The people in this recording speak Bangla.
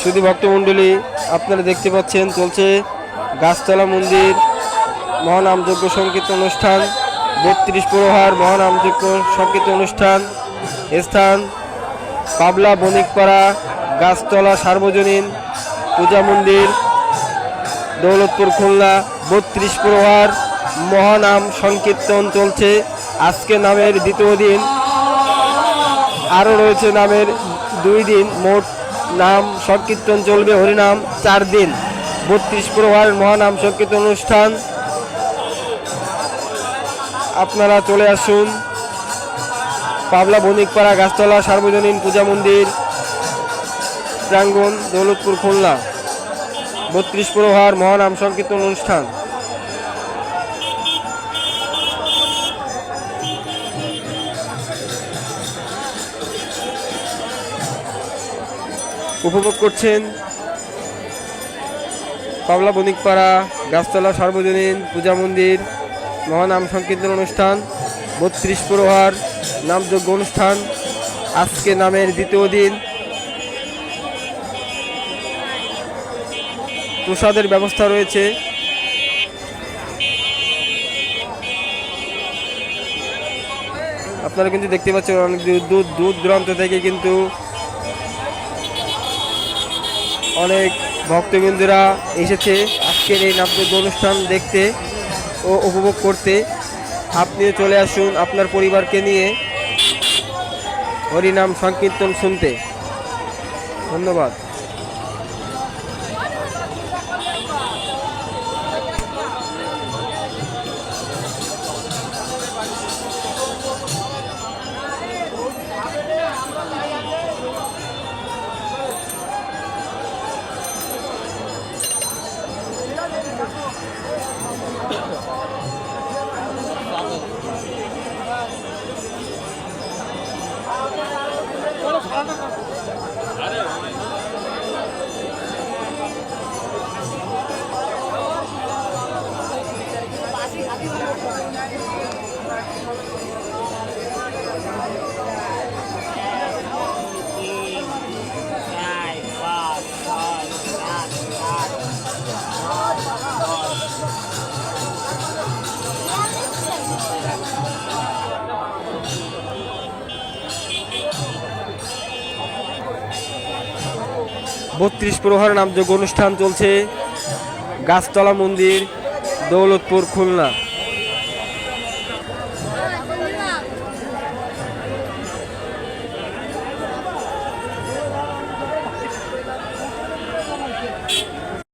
শুধু ভক্তমণ্ডলী আপনারা দেখতে পাচ্ছেন চলছে গাছতলা মন্দির মহানামযজ্ঞ সংকীর্তন অনুষ্ঠান 32 প্রহার মহানামযজ্ঞ সংকীর্তন অনুষ্ঠান। স্থান পাবলা বণিকপাড়া গাছতলা সার্বজনীন পূজা মন্দির দৌলতপুর খুলনা। 32 প্রহার মহানাম সংকীর্তন চলছে আজকে নামের দ্বিতীয় দিন, আরও রয়েছে নামের 2 দিন। মোট নাম সংকীর্তন চলবে হরিনাম 4 দিন। 32 প্রহার মহানাম সংকীর্তন অনুষ্ঠান। আপনারা চলে আসুন পাবলা বণিকপাড়া গাছতলা সার্বজনীন পূজা মন্দির প্রাঙ্গণ দৌলতপুর খুলনা। 32 প্রহার মহানাম সংকীর্তন অনুষ্ঠান। উপভোগ করছেন পাবলা বণিকপাড়া গাছতলা সার্বজনীন পূজা মন্দির মহানাম সংকীর্তন অনুষ্ঠান 32 প্রহার নামযজ্ঞ অনুষ্ঠান আজকে নামের দ্বিতীয় দিন। প্রসাদের ব্যবস্থা রয়েছে। আপনারা কিন্তু দেখতে পাচ্ছেন অনেক দূর দূরান্ত থেকে কিন্তু অনেক ভক্তবৃন্দরা এসেছে আজকের এই নামযজ্ঞ অনুষ্ঠান দেখতে ও উপভোগ করতে। আপনিও চলে আসুন আপনার পরিবারকে নিয়ে হরিনাম সংকীর্তন শুনতে। ধন্যবাদ। বত্রিশ প্রহার নামযজ্ঞ অনুষ্ঠান চলছে গাছতলা মন্দির দৌলতপুর খুলনা।